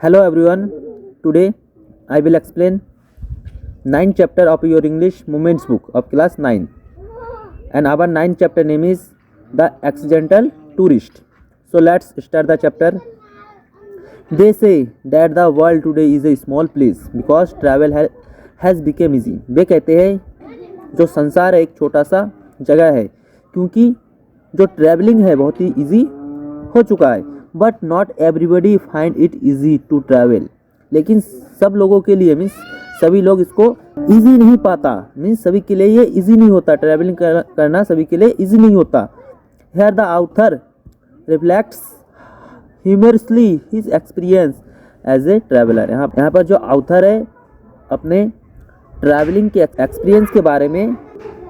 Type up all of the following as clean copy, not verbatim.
Hello everyone. Today I will explain 9th chapter of your English Moments book of class 9. And our 9th chapter name is The Accidental Tourist. So let's start the chapter. They say that the world today is a small place because travel has become easy. वे कहते हैं जो संसार है एक छोटा सा जगह है क्योंकि जो ट्रैवलिंग है बहुत ही इजी हो चुका है. But not everybody find it easy to travel. लेकिन सब लोगों के लिए मीन्स सभी लोग इसको ईजी नहीं पाता. मीन्स सभी के लिए ये ईजी नहीं होता. ट्रैवलिंग करना सभी के लिए ईजी नहीं होता. Here the author reflects humorously his experience as a traveller. यहाँ पर जो ऑथर है अपने ट्रैवलिंग के एक्सपीरियंस के बारे में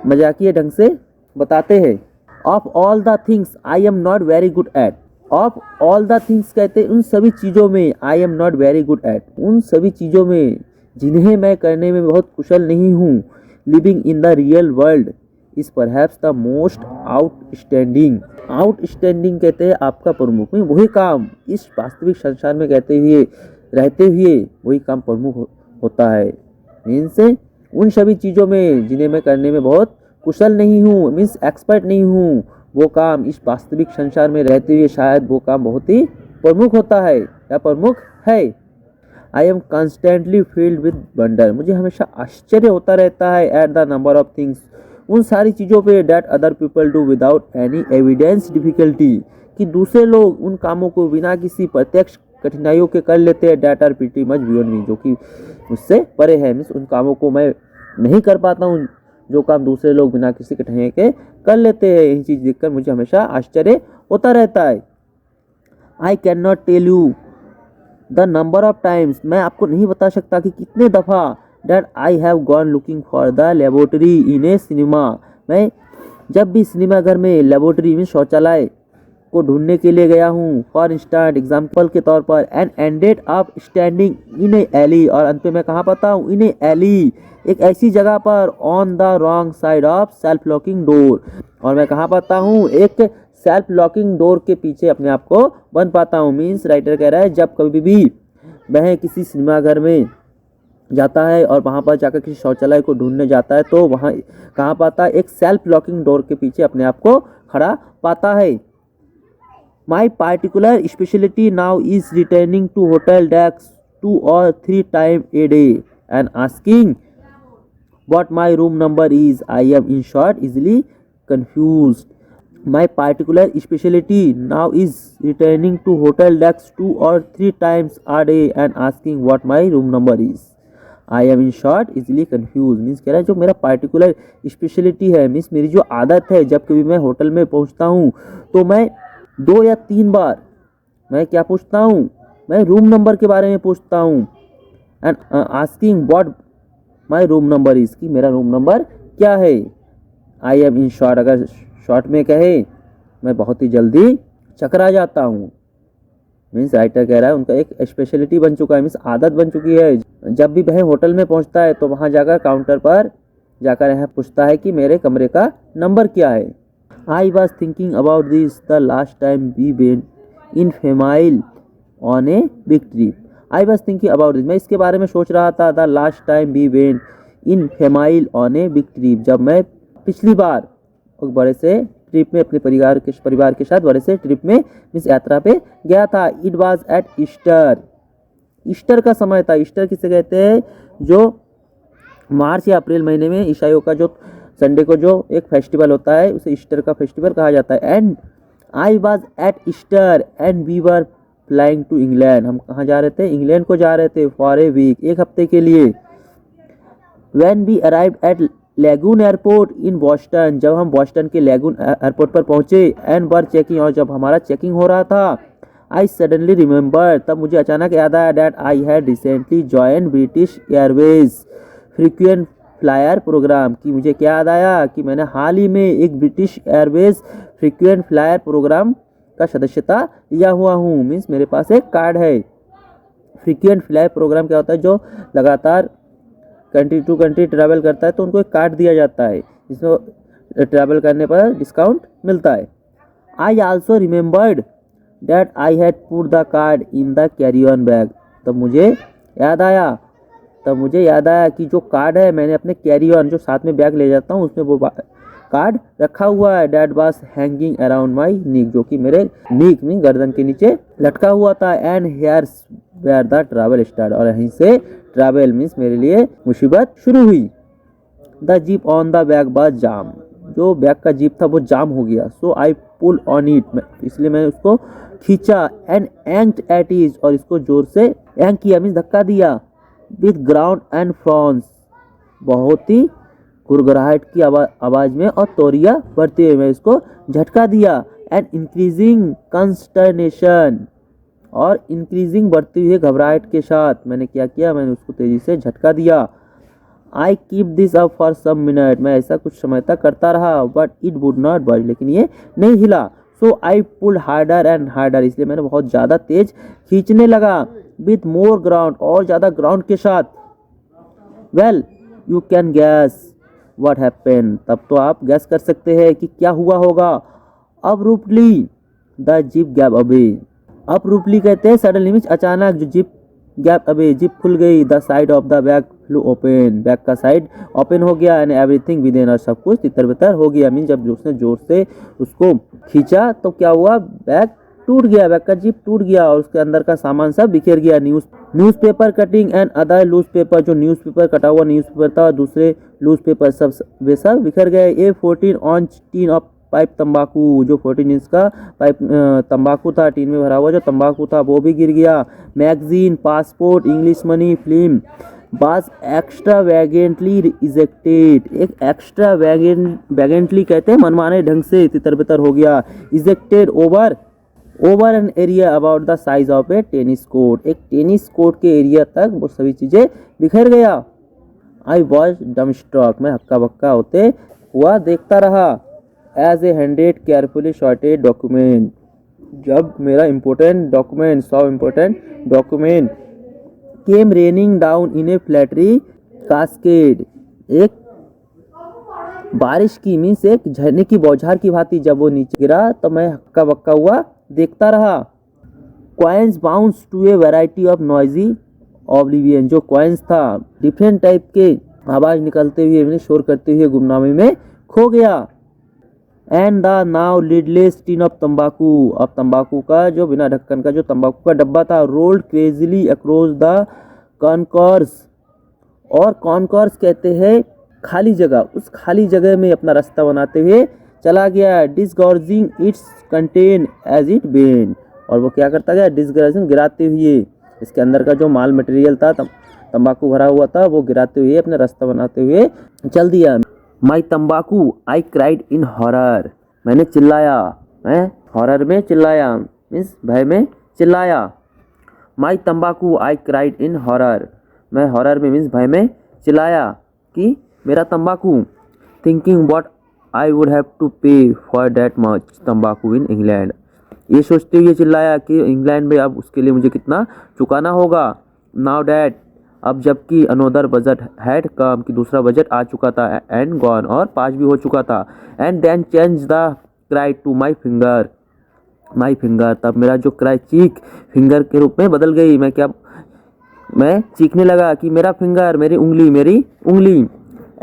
मजाकिया ढंग से बताते हैं. Of all the things I am not very good at. Of all the things कहते हैं उन सभी चीज़ों में. आई am not very good at उन सभी चीज़ों में जिन्हें मैं करने में बहुत कुशल नहीं हूँ. Living in the real world is perhaps the most outstanding. Outstanding कहते हैं आपका प्रमुख. वही काम इस वास्तविक संसार में कहते हुए रहते हुए वही काम प्रमुख होता है. मीन्स उन सभी चीज़ों में जिन्हें मैं करने में बहुत कुशल नहीं हूँ, मीन्स एक्सपर्ट नहीं हूँ, वो काम इस वास्तविक संसार में रहते हुए शायद वो काम बहुत ही प्रमुख होता है या प्रमुख है. I am constantly filled with wonder. मुझे हमेशा आश्चर्य होता रहता है at the number of things उन सारी चीज़ों पे that other people do without any evidence difficulty कि दूसरे लोग उन कामों को बिना किसी प्रत्यक्ष कठिनाइयों के कर लेते हैं. That are pretty much beyond me जो कि मुझसे परे है. मीन्स उन कामों को मैं नहीं कर पाता हूँ जो काम दूसरे लोग बिना किसी कठिनाई के कर लेते हैं. यही चीज़ देखकर मुझे हमेशा आश्चर्य होता रहता है. I cannot tell you the number of times. मैं आपको नहीं बता सकता कि कितने दफ़ा that I have gone looking for the laboratory in a cinema. मैं जब भी सिनेमा घर में लेबोरेटरी में शौचालय को ढूंढने के लिए गया हूँ. फॉर इंस्टेंट एग्जाम्पल के तौर पर and ended up standing in a alley. और अंत में मैं कहाँ पाता हूँ? इन ए एली एक ऐसी जगह पर on the wrong side of self locking door. और मैं कहाँ पाता हूँ? एक सेल्फ लॉकिंग डोर के पीछे अपने आप को बंद पाता हूँ. मीन्स राइटर कह रहा है जब कभी भी वह किसी सिनेमा घर में जाता है और वहाँ पर जाकर किसी शौचालय को ढूंढने जाता है तो वहाँ कहाँ पाता है? एक सेल्फ लॉकिंग डोर के पीछे अपने आप को खड़ा पाता है. My particular speciality now is returning to hotel desk 2 or 3 times a day and asking what my room number is. I am in short easily confused. My particular specialty now is returning to hotel desk 2 or 3 times a day and asking what my room number is. I am in short easily confused. Means कह रहा है जो मेरा particular speciality है, means मेरी जो आदत है जब कभी मैं होटल में पहुंचता हूं तो मैं 2 या 3 बार मैं क्या पूछता हूँ? मैं रूम नंबर के बारे में पूछता हूँ. And asking what my room number is कि मेरा रूम नंबर क्या है. आई एम इन शॉर्ट अगर शॉर्ट में कहे मैं बहुत ही जल्दी चकरा जाता हूँ. मीन्स राइटर कह रहा है उनका एक स्पेशलिटी बन चुका है, मीन्स आदत बन चुकी है. जब भी वह होटल में पहुँचता है तो वहाँ जाकर काउंटर पर जाकर यह पूछता है कि मेरे कमरे का नंबर क्या है. I was thinking about this the last time we went in family on a big trip. I was thinking about this मैं इसके बारे में सोच रहा था. The last time we went in family on a big trip जब मैं पिछली बार एक बड़े से ट्रिप में अपने परिवार के साथ बड़े से ट्रिप में इस यात्रा पे गया था. It was at Easter. Easter का समय था. ईस्टर किसे कहते हैं? जो मार्च या अप्रैल महीने में ईसाइयों का जो संडे को जो एक फेस्टिवल होता है उसे ईस्टर का फेस्टिवल कहा जाता है. And I was at Easter and we were flying to England. हम कहाँ जा रहे थे? इंग्लैंड को जा रहे थे फॉर ए वीक, एक हफ्ते के लिए. When we arrived at Logan airport in Boston जब हम बॉस्टन के लेगून एयरपोर्ट पर पहुँचे. एंड वर चेकिंग और जब हमारा चेकिंग हो रहा था. आई सडनली रिमेंबर तब मुझे अचानक याद आया that I had recently join British Airways frequent flyer programme कि मुझे क्या याद आया कि मैंने हाल ही में एक British Airways frequent flyer programme का सदस्यता लिया हुआ हूँ. मीन्स मेरे पास एक कार्ड है. फ्रीक्वेंट फ्लायर प्रोग्राम क्या होता है? जो लगातार कंट्री टू कंट्री ट्रैवल करता है तो उनको एक कार्ड दिया जाता है जिसमें ट्रैवल करने पर डिस्काउंट मिलता है. I also remembered that I had put the card in the carry-on bag. तब मुझे याद आया कि जो कार्ड है मैंने अपने कैरी ऑन जो साथ में बैग ले जाता हूँ उसमें वो कार्ड रखा हुआ है। That was hanging around my नीक, जो कि मेरे नीक में गर्दन के नीचे लटका हुआ था। And here's where the travel start, और यहीं से ट्रैवल मीन्स मेरे लिए मुसीबत शुरू हुई। The zip on the bag was jam, जो बैग का जीप था वो जाम हो गया। सो आई पुल ऑन इट, इसलिए मैंने उसको खींचा। एंड एंक्ड एट इज, और इसको जोर से एंक किया मीन्स धक्का दिया। विथ ग्राउंड एंड फ्रॉन्स, बहुत ही गुरगुराहट की आवाज में और तोरिया बढ़ते हुए मैं इसको झटका दिया। एंड इंक्रीजिंग कंस्टर्नेशन, और इंक्रीजिंग बढ़ती हुई घबराहट के साथ मैंने क्या किया, मैंने उसको तेजी से झटका दिया। I keep this up for some minute, मैं ऐसा कुछ समय तक करता रहा। बट इट वुड नॉट बज, लेकिन ये नहीं हिला। सो आई पुल हार्डर एंड हार्डर, इसलिए मैंने बहुत ज़्यादा तेज खींचने लगा। विथ मोर ग्राउंड, और ज़्यादा ग्राउंड के साथ। Well you can gas what happened, तब तो आप गैस कर सकते हैं कि क्या हुआ होगा। अब्रुप्टली द जीप गैप अवे, अब्रुप्टली कहते हैं सडनली मीन्स अचानक, जो जीप गैप अवे जीप खुल गई। The side of the bag flu open, bag का साइड ओपन हो गया। एंड एवरीथिंग विद इन, और सब कुछ तितर बितर हो गया। मीन जब उसने जोर से उसको खींचा तो क्या हुआ, बैग टूट गया, बैग का जीप टूट गया और उसके अंदर का सामान सब बिखर गया। Newspaper cutting and other loose paper, जो न्यूज़पेपर कटा हुआ न्यूज़पेपर था, दूसरे लूज पेपर सब वे सब बिखर गए। A14 on tin of pipe तंबाकू, जो 14 इंच का पाइप तंबाकू था, टीन में भरा हुआ जो तंबाकू था वो भी गिर गया। Magazine, passport, English money, film बाज एक्स्ट्रा वैगेंटली इजेक्टेड, एक एक्स्ट्रा वैगेंटली कहते हैं मनमाने ढंग से तितर बितर हो गया। Ejected over an area about the size of A tennis court, एक टेनिस कोर्ट के एरिया तक वो सभी चीज़ें बिखर गया। आई वॉज डमस्ट्रक, मैं हक्का बक्का होते हुआ देखता रहा। As a handed carefully sorted document, जब मेरा important document came raining down in a fluttery cascade, एक बारिश की मीन्स एक झरने की बौछार की भांति जब वो नीचे गिरा तो मैं हक्का बक्का हुआ देखता रहा। Coins bounce to a variety of noisy oblivion, जो कॉइन्स था डिफरेंट टाइप के आवाज निकलते हुए शोर करते हुए गुमनामी में खो गया। And the now lidless tin of तंबाकू, अब तंबाकू का जो बिना ढक्कन का जो तंबाकू का डब्बा था, रोल्ड क्रेजिली अक्रॉस द कॉन्कॉर्स, और कॉन्कॉर्स कहते हैं खाली जगह, उस खाली जगह में अपना रास्ता बनाते हुए चला गया। Disgorging its content as it बेन, और वो क्या करता गया, डिसगॉर्जिंग गिराते हुए इसके अंदर का जो माल मटेरियल था तंबाकू भरा हुआ था वो गिराते हुए अपना रास्ता बनाते हुए चल दिया। माई tobacco I cried in horror, मैंने चिल्लाया, मैं हॉरर में चिल्लाया मीन्स भय में चिल्लाया। My tobacco I cried in horror, मैं हॉरर में मीन्स भय में चिल्लाया कि मेरा तंबाकू। Thinking what I would have to pay for that much tobacco in England, ये सोचते हुए चिल्लाया कि इंग्लैंड में अब उसके लिए मुझे कितना चुकाना होगा। नाउ डैट, अब जबकि अनोदर बजट हैड कम, कि दूसरा बजट आ चुका था। एंड गॉन, और पास भी हो चुका था। And then change the cry to my finger, तब मेरा जो क्राई चीख फिंगर के रूप में बदल गई। मैं चीखने लगा कि मेरा फिंगर, मेरी उंगली।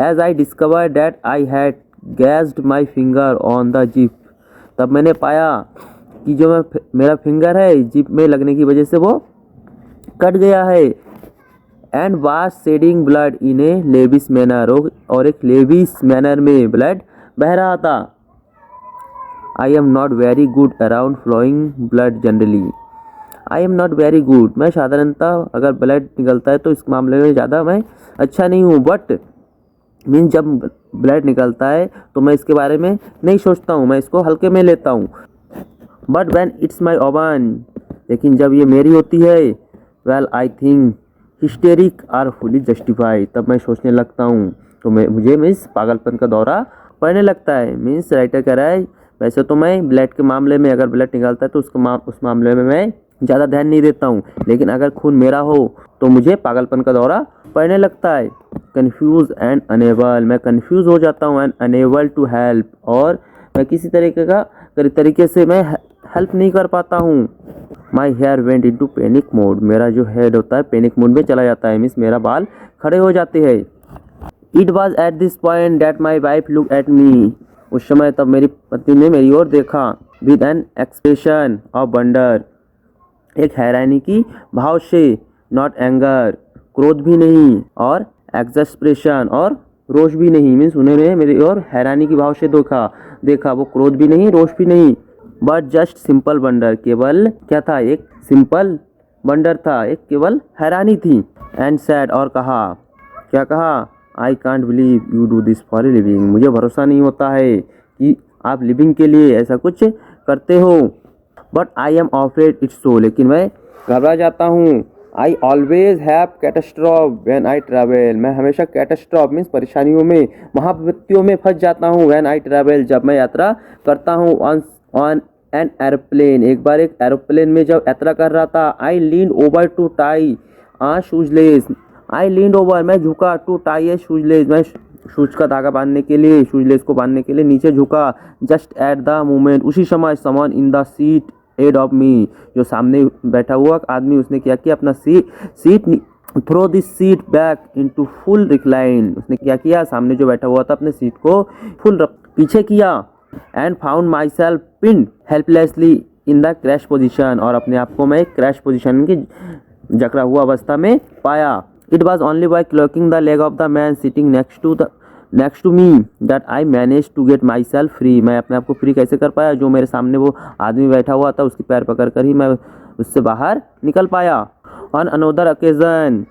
As I discover that I had gashed my finger on the zip, तब मैंने पाया कि जो मेरा फिंगर है जिप में लगने की वजह से वो कट गया है। And was shedding blood in a lavish manner, और एक लेविस मैनर में ब्लड बह रहा था। I am not very good around flowing blood generally, I am not very good, मैं साधारणतः अगर ब्लड निकलता है तो इस मामले में ज़्यादा मैं अच्छा नहीं हूँ। बट मीन्स जब ब्लड निकलता है तो मैं इसके बारे में नहीं सोचता हूँ, मैं इसको हल्के में लेता हूँ। But when it's my own, लेकिन जब ये मेरी होती है, well I think hysterics are fully justified, तब मैं सोचने लगता हूँ तो मुझे मीन्स पागलपन का दौरा पड़ने लगता है। मीन्स राइटर कह रहा है वैसे तो मैं ब्लड के मामले में अगर ब्लड निकलता है तो उस मामले में मैं ज़्यादा ध्यान नहीं देता हूँ, लेकिन अगर खून मेरा हो तो मुझे पागलपन का दौरा पड़ने लगता है। कन्फ्यूज एंड अनेबल, मैं कन्फ्यूज़ हो जाता हूँ। एंड अनेबल टू हेल्प, और मैं किसी तरीके से मैं हेल्प नहीं कर पाता हूँ। My hair went into panic mode, मेरा जो हेड होता है पैनिक मोड में चला जाता है, मीन्स मेरा बाल खड़े हो जाते हैं। It was at this point that my wife look at me, उस समय तब मेरी पत्नी ने मेरी ओर देखा। With an expression of wonder, एक हैरानी की भाव से, नॉट एंगर, क्रोध भी नहीं, और एक्सप्रेशन, और रोष भी नहीं, मीन्स उन्होंने मेरी ओर हैरानी की भाव से देखा, वो क्रोध भी नहीं, रोष भी नहीं, बट जस्ट सिंपल वंडर, केवल क्या था, एक सिंपल वंडर था, एक केवल हैरानी थी। एंड सैड, और कहा, क्या कहा, I can't believe you do this for a living, मुझे भरोसा नहीं होता है कि आप लिविंग के लिए ऐसा कुछ करते हो। But I am Offred it's so, लेकिन मैं घबरा जाता हूँ। I always have catastrophe when I travel, मैं हमेशा कैटास्ट्रॉफ मीन्स परेशानियों में, महाविपत्तियों में फंस जाता हूँ। व्हेन आई ट्रैवल, जब मैं यात्रा करता हूँ। ऑन एन एरोप्लेन, एक बार एक एरोप्लेन में जब यात्रा कर रहा था। I lean over to tie a shoelace, I lean over, मैं झुका, टू टाई ए शूजलेस, मैं शूज का धागा बांधने के लिए, शूजलेस को बांधने के लिए नीचे झुका। जस्ट एट द मोमेंट, उसी समय, someone in the seat ahead of me, जो सामने बैठा हुआ आदमी, उसने क्या किया, अपना seat throw this seat back into full recline, उसने क्या किया, सामने जो बैठा हुआ था अपने सीट को फुल पीछे किया। And found my self pin helplessly in the crash position, और अपने आप को मैं क्रैश पोजिशन की जकड़ा हुआ अवस्था में पाया। It was only by clocking the leg of the man sitting next to me that I manage to get myself free, मैं अपने आप को फ्री कैसे कर पाया, जो मेरे सामने वो आदमी बैठा हुआ था उसकी पैर पकड़ कर ही मैं उससे बाहर निकल पाया। ऑन अनोदर ओकेजन,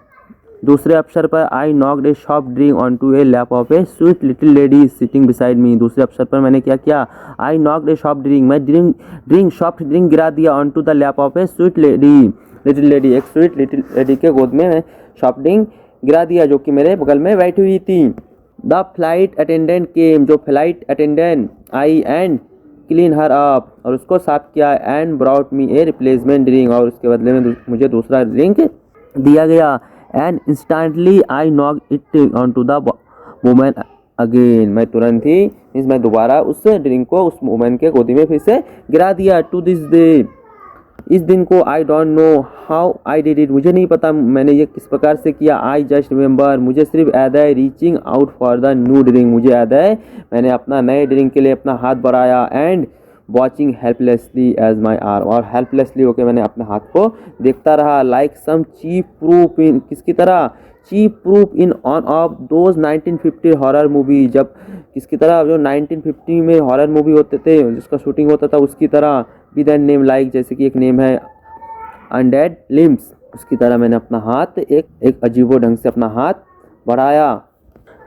दूसरे अवसर पर, I knocked a soft drink on to a lap of a sweet little lady sitting beside me, दूसरे अवसर पर मैंने क्या किया, I knocked a soft drink, मैं सॉफ्ट ड्रिंक गिरा दिया on to the lap of a sweet little lady, एक स्वीट लिटिल लेडी के गोद में सॉफ्ट ड्रिंक गिरा दिया जो कि मेरे बगल में बैठी हुई थी। द फ्लाइट अटेंडेंट केम, जो फ्लाइट अटेंडेंट आई एंड क्लीन हर अप, और उसको साफ किया। And brought me a replacement drink, और उसके बदले में मुझे दूसरा ड्रिंक दिया गया। And instantly I knock it on to the woman again, मैं तुरंत ही मैं दोबारा उस ड्रिंक को उस वुमन के गोदी में फिर से गिरा दिया। टू दिस डे, इस दिन को, I don't know how I did it, मुझे नहीं पता मैंने ये किस प्रकार से किया। आई जस्ट रिमेंबर, मुझे सिर्फ याद है, reaching out for the new drink, मुझे याद है मैंने अपना नए ड्रिंक के लिए अपना हाथ बढ़ाया। And watching helplessly as my arm, और हेल्पलेसली होकर मैंने अपने हाथ को देखता रहा। Like some cheap proof in, किसकी तरह, cheap proof in one of those 1950 horror movie, जब किसकी तरह, जो 1950 में हॉरर मूवी होते थे जिसका शूटिंग होता था उसकी तरह। विद एन नेम, लाइक जैसे कि एक नेम है अनडेड लिम्स, उसकी तरह मैंने अपना हाथ एक अजीबो ढंग से अपना हाथ बढ़ाया।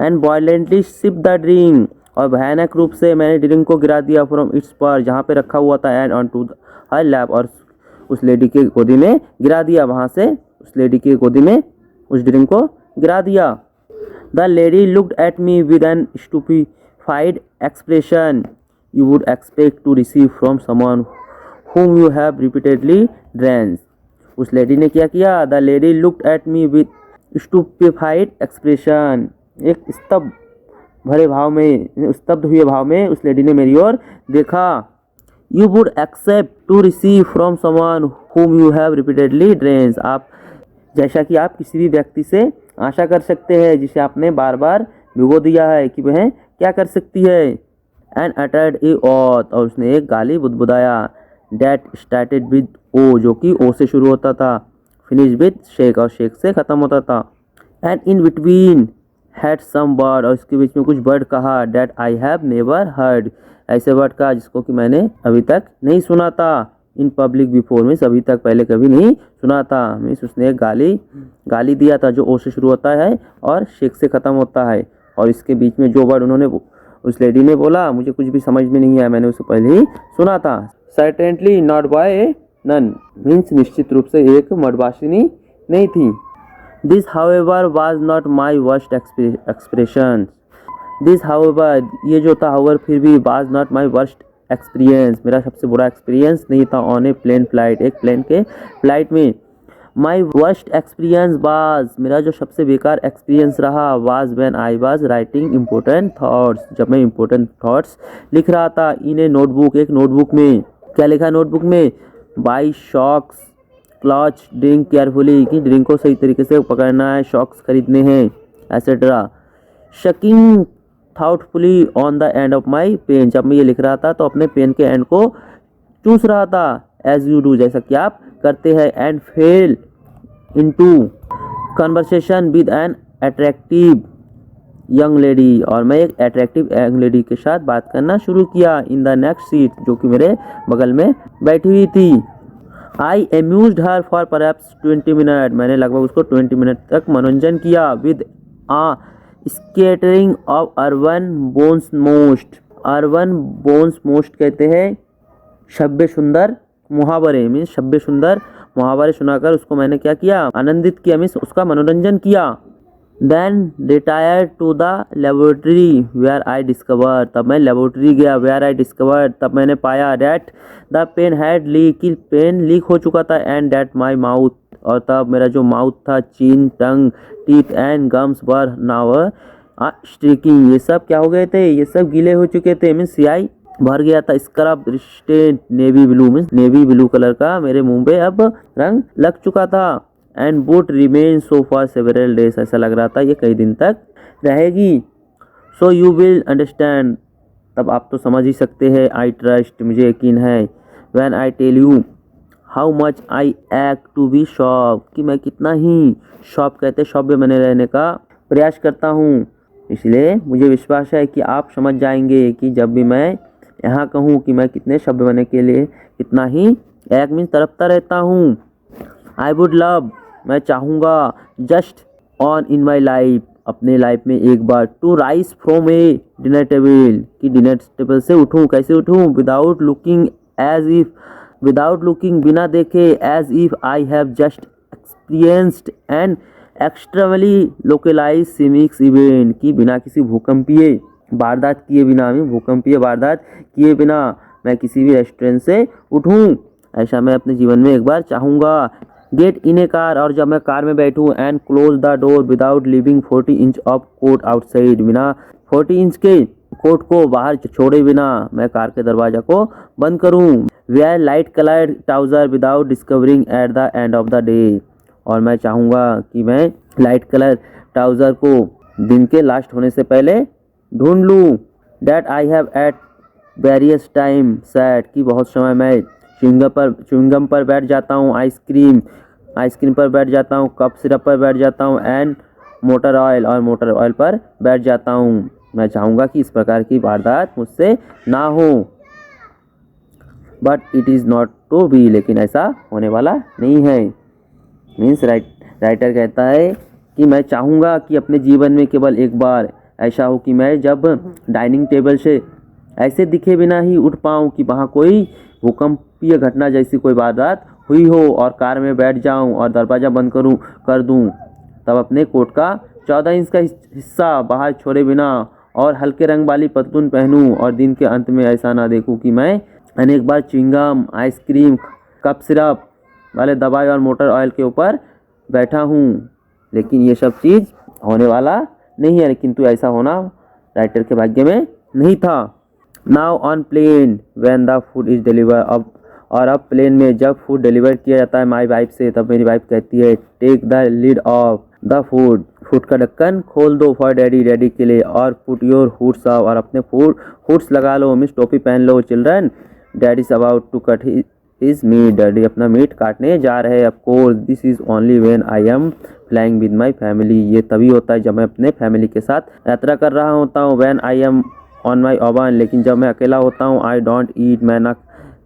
And violently sip the drink, और भयानक रूप से मैंने ड्रिंक को गिरा दिया फ्रॉम इट्स पर, जहाँ पे रखा हुआ था। And onto her lap, और उस लेडी के गोदी में गिरा दिया, वहाँ से उस लेडी की गोदी में उस ड्रिंक को गिरा दिया। The lady looked at me with an stupefied expression you would expect to receive from someone whom you have repeatedly drenched, उस लेडी ने क्या किया, the lady looked at me with stupefied expression, एक स्तब्ध भरे भाव में, स्तब्ध हुए भाव में उस लेडी ने मेरी ओर देखा। You would accept to receive from someone whom you have repeatedly drenched, आप जैसा कि आप किसी भी व्यक्ति से आशा कर सकते हैं जिसे आपने बार बार भिगो दिया है कि वह क्या कर सकती है। एंड अटर्ड ए ओथ, और उसने एक गाली बुदबुदाया। डेट स्टार्टेड विद ओ, जो कि ओ से शुरू होता था, फिनिश विद शेक, और शेक से ख़त्म होता था। And in between had some word, और इसके बीच में कुछ वर्ड कहा। That I have never heard, ऐसे वर्ड कहा जिसको कि मैंने अभी तक नहीं सुना था। इन पब्लिक बिफोर, मीन्स अभी तक पहले कभी नहीं सुना था। मीन्स उसने एक गाली दिया था जो ओ से शुरू होता है और शेक से ख़त्म होता है, और इसके बीच में जो वर्ड उन्होंने उस लेडी ने बोला मुझे कुछ भी समझ में नहीं आया, मैंने उसे पहले ही सुना था। Certainly not by a nun, means निश्चित रूप से एक मर्दवासिनी नहीं थी। This however was not my worst expression, this however, ये जो था हाउएवर फिर भी, was not my worst experience, मेरा सबसे बुरा एक्सपीरियंस नहीं था। ऑन ए प्लेन फ्लाइट, एक प्लेन के फ्लाइट में। माई वर्स्ट एक्सपीरियंस वाज, मेरा जो सबसे बेकार एक्सपीरियंस रहा, was when I was writing important thoughts, जब मैं इम्पोर्टेंट थॉट्स लिख रहा था। इन ए नोटबुक, एक नोटबुक में। क्या लिखा नोटबुक में, buy socks clutch drink carefully, कि ड्रिंक को सही तरीके से पकड़ना है, शॉक्स खरीदने हैं, etcetera. Sucking thoughtfully on the end of my pen, जब मैं ये लिख रहा था तो अपने पेन के एंड को चूस रहा था, एज यू डू, जैसा कि आप करते हैं, and fail into conversation with an attractive young lady, और मैं एक अट्रैक्टिव यंग लेडी के साथ बात करना शुरू किया, इन द नेक्स्ट सीट, जो कि मेरे बगल में बैठी हुई थी। I amused her for perhaps 20 minute, मैंने लगभग उसको 20 मिनट तक मनोरंजन किया, with a scattering of urban bones most, urban bones most कहते हैं शब्द सुंदर मुहावरे, मीन्स शब्द सुंदर मुहावरे सुनाकर उसको मैंने क्या किया, आनंदित किया, मीन्स उसका मनोरंजन किया। Then retire to the laboratory where I discover, तब मैं लेबोरेटरी गया, वेयर आई डिस्कवर, तब मैंने पाया, that the pen had leak, कि पेन लीक हो चुका था, एंड डैट माई माउथ, और तब मेरा जो माउथ था, chin, tongue, teeth and gums were now streaking, ये सब क्या हो गए थे, ये सब गीले हो चुके थे, मीन्स सियाही भर गया था। Scrub stain navy blue, means navy blue colour का मेरे मुंह पे अब रंग लग चुका था। And would remain so for several days, ऐसा लग रहा था ये कई दिन तक रहेगी। सो यू विल अंडरस्टैंड, तब आप तो समझ ही सकते हैं, आई ट्रस्ट, मुझे यकीन है, when I tell you how much I act to be shop, कि मैं कितना ही शॉप कहते शॉप में बने रहने का प्रयास करता हूँ, इसलिए मुझे विश्वास है कि आप समझ जाएंगे कि जब भी मैं यहाँ कहूँ कि मैं कितने शब्द बनने के लिए कितना ही एक मीन्स तड़पता रहता हूँ। आई वुड लव, मैं चाहूँगा, just on in my life, अपने लाइफ में एक बार, to rise from a dinner table, कि डिनर टेबल से उठूँ, कैसे उठूँ, without looking as if, without looking, बिना देखे, as if I have just experienced and extremely localise seismic event, कि बिना किसी भूकंपीय वारदात किए बिना, भूकंपीय वारदात किए बिना मैं किसी भी रेस्टोरेंट से उठूं, ऐसा मैं अपने जीवन में एक बार चाहूँगा। गेट इन ए कार, और जब मैं कार में बैठूं, and close the door without leaving 40 inch of coat outside, बिना 40 इंच के कोट को बाहर छोड़े बिना मैं कार के दरवाजा को बंद करूं। Where light coloured trouser without discovering at the end of the day, और मैं चाहूँगा कि मैं लाइट कलर ट्राउज़र को दिन के लास्ट होने से पहले ढूंढ लूँ। That I have at various time sat, कि बहुत समय मैं च्युइंगम पर बैठ जाता हूँ, आइसक्रीम पर बैठ जाता हूँ, कप सिरप पर बैठ जाता हूँ, एंड मोटर ऑयल पर बैठ जाता हूँ। मैं चाहूँगा कि इस प्रकार की वारदात मुझसे ना हो, but it is not to be, लेकिन ऐसा होने वाला नहीं है। मीन्स राइटर कहता है कि मैं चाहूँगा कि अपने जीवन में केवल एक बार ऐसा हो कि मैं जब डाइनिंग टेबल से ऐसे दिखे बिना ही उठ पाऊँ कि वहाँ कोई भूकंपीय घटना जैसी कोई वारदात हुई हो, और कार में बैठ जाऊँ और दरवाज़ा बंद कर दूँ, तब अपने कोट का 14 इंच का हिस्सा बाहर छोड़े बिना और हल्के रंग वाली पतलून पहनूँ, और दिन के अंत में ऐसा ना देखूँ कि मैं अनेक बार च्युइंगम, आइसक्रीम, कप सिरप वाले दवाई और मोटर ऑयल के ऊपर बैठा हूँ। लेकिन ये सब चीज़ होने वाला नहीं है, किंतु ऐसा होना राइटर के भाग्य में नहीं था। Now on plane when the food is deliver, अब प्लेन में जब फूड डिलीवर किया जाता है माई वाइफ से, तब मेरी वाइफ कहती है take the lid off the food का ढक्कन खोल दो फॉर डैडी के लिए, और पुट योर हुड्स ऑफ, और अपने हुड्स लगा लो, मीन्स टोपी पहन लो। Children, daddy is about to cut his meat, daddy अपना मीट काटने जा रहे हैं। Of course this is only when I am flying with my family, ये तभी होता है जब मैं अपने फैमिली के साथ यात्रा कर रहा होता हूँ। When I M on my own, लेकिन जब मैं अकेला होता हूँ, आई डोंट ईट, मैं ना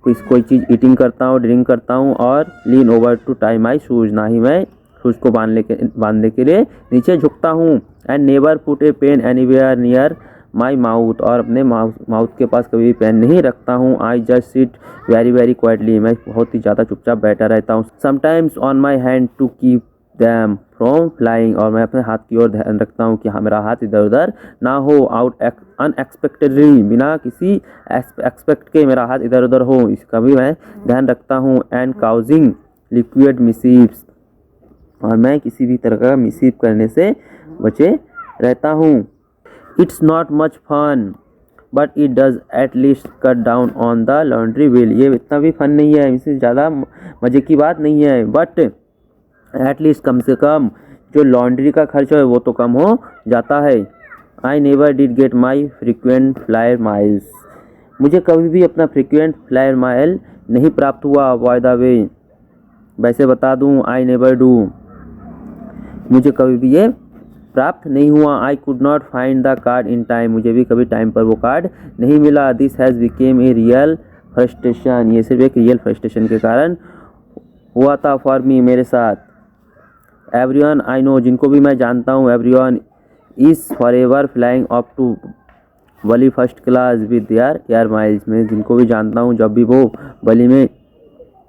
कोई चीज़ ईटिंग करता हूँ, ड्रिंक करता हूँ, और lean over to tie my shoes, ना ही मैं शूज़ को बांधने के लिए नीचे झुकता हूँ। And never put a pen anywhere near my mouth, और अपने माउथ के पास कभी भी पेन नहीं रखता हूँ। I just sit very quietly, मैं बहुत ही ज़्यादा चुपचाप बैठा रहता हूँ। Sometimes on my hand to keep them from flying, और मैं अपने हाथ की ओर ध्यान रखता हूँ कि हाँ मेरा हाथ इधर उधर ना हो। आउट अनएक्सपेक्टेडली, बिना किसी एक्सपेक्ट के मेरा हाथ इधर उधर हो, इसका भी मैं ध्यान रखता हूँ। एंड काउजिंग लिक्विड मिसीव्स, और मैं किसी भी तरह का मिसीव करने से बचे रहता हूँ। It's not much fun but it does at least cut down on the laundry bill. ये इतना भी फन नहीं है, इससे ज़्यादा मज़े की बात नहीं है, बट एट लीस्ट कम से कम जो लॉन्ड्री का खर्च है वो तो कम हो जाता है। I never did get my frequent flyer miles. मुझे कभी भी अपना फ्रिक्वेंट फ्लायर माइल नहीं प्राप्त हुआ। बाय द वे, वैसे बता दूं, आई नेवर डू, मुझे कभी भी ये प्राप्त नहीं हुआ। I could not find the card in time, मुझे भी कभी टाइम पर वो कार्ड नहीं मिला। This has became a real frustration, ये सिर्फ एक रियल फ्रस्ट्रेशन के कारण हुआ था फॉर मी, मेरे साथ। एवरीवन आई नो, जिनको भी मैं जानता हूँ, everyone is for ever flying up to wally first class with their air miles. में जिनको भी जानता हूँ, जब भी वो वली में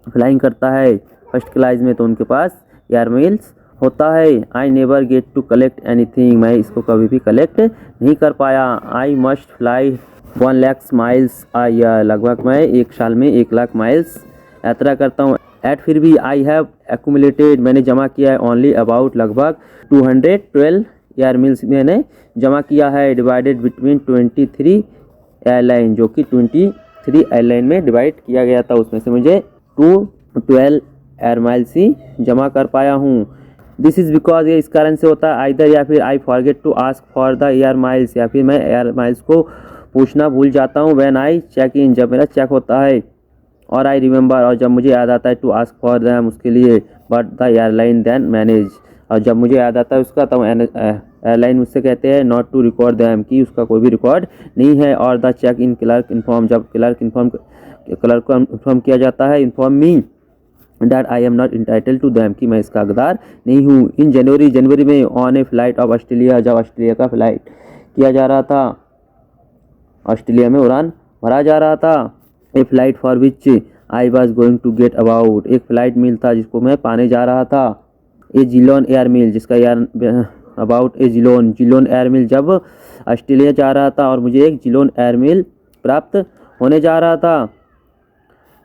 फ्लाइंग करता है फर्स्ट क्लास में तो उनके पास एयर माइल्स होता है। I never get to collect anything, मैं इसको कभी भी कलेक्ट नहीं कर पाया। I must fly 1 lakh miles a year, लगभग मैं एक साल में 1 लाख माइल्स यात्रा करता हूँ। एट फिर भी आई हैव एक्यूमुलेटेड, मैंने जमा किया है ओनली अबाउट लगभग 212 एयर मिल्स मैंने जमा किया है, डिवाइडेड बिटवीन 23 एयरलाइन, जो कि 23 एयरलाइन में डिवाइड किया गया था, उसमें से मुझे 212 एयर माइल्स ही जमा कर पाया हूँ। दिस इज़ बिकॉज, ये इस कारण से होता है आइदर या फिर I forget to ask for the air miles, या फिर मैं एयर माइल्स को पूछना भूल जाता हूँ। व्हेन आई चेक इन, जब मेरा चेक होता है, और आई रिमेंबर, और जब मुझे याद आता है टू आस्क फॉर दैम, उसके लिए, but the airline then manage, और जब मुझे याद आता है उसका तब एयरलाइन मुझसे कहते हैं नॉट टू रिकॉर्ड दैम, कि उसका कोई भी रिकॉर्ड नहीं है। और the check in clerk inform, जब क्लर्क को इन्फॉर्म किया जाता है, inform me that I am not entitled to them, कि मैं इसका हकदार नहीं हूँ। इन जनवरी में on a flight of Australia, जब ऑस्ट्रेलिया का फ्लाइट किया जा रहा था, ऑस्ट्रेलिया में उड़ान भरा जा रहा था, a flight for which I was going to get about, एक फ़्लाइट मिल था जिसको मैं पाने जा रहा था। ए जिलोन एयर मिल, जिसका एयर अबाउट ए जिलोन एयर मिल, जब ऑस्ट्रेलिया जा रहा था और मुझे एक जिलोन एयर मिल प्राप्त होने जा रहा था।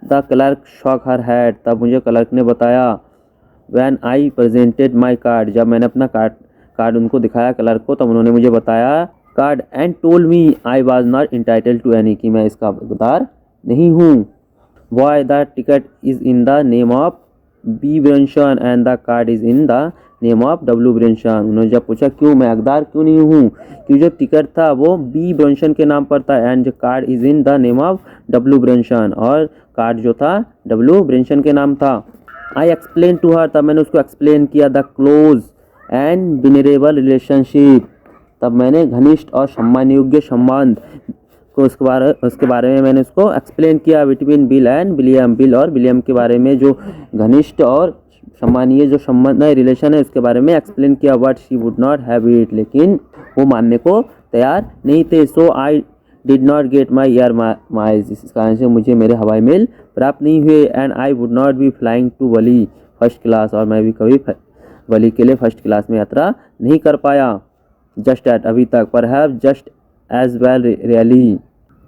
The clerk shock her head, तब मुझे क्लर्क ने बताया। When I presented my card, जब मैंने अपना कार्ड उनको दिखाया क्लर्क को, तब उन्होंने मुझे बताया card, and told me I was not entitled to any, कि मैं इसका हकदार नहीं हूँ। Why the ticket is in the name of B Bryson and the card is in the name of W Bryson. उन्होंने जब पूछा क्यों मैं हकदार क्यों नहीं हूँ, क्योंकि जो टिकट था वो बी ब्रंशन के नाम पर था, एंड जो card is in the name of W Bryson, और कार्ड जो था डब्ल्यू ब्रंशन के नाम था। आई एक्सप्लेन टू हर, तब मैंने उसको एक्सप्लेन किया, द क्लोज एंड विनरेबल रिलेशनशिप, तब मैंने घनिष्ठ और सम्मान योग्य संबंध को उसके बारे में मैंने उसको एक्सप्लेन किया, between bill and William, bill और विलियम के बारे में जो घनिष्ठ और सम्मानीय जो संबंध है, रिलेशन है, उसके बारे में एक्सप्लेन किया। But she would not have it, लेकिन वो मानने को तैयार नहीं थे। So I did not get my air miles, इस कारण से मुझे मेरे हवाई मेल प्राप्त नहीं हुए। And I would not be flying to wally first class, और मैं भी कभी वली के लिए फर्स्ट क्लास में यात्रा नहीं कर पाया। जस्ट एट, अभी तक, perhaps just as well really,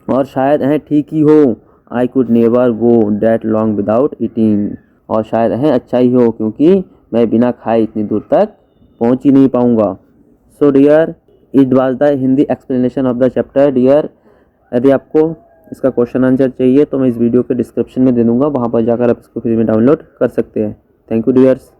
और शायद ठीक ही हो। I could never go that long without eating, और शायद अच्छा ही हो क्योंकि मैं बिना खाए इतनी दूर तक पहुंच ही नहीं पाऊंगा। So dear, it was the Hindi explanation of the chapter. Dear, यदि आपको इसका क्वेश्चन आंसर चाहिए तो मैं इस वीडियो के डिस्क्रिप्शन में दे दूंगा, वहाँ पर जाकर आप इसको फ्री में डाउनलोड कर सकते हैं। Thank you dears.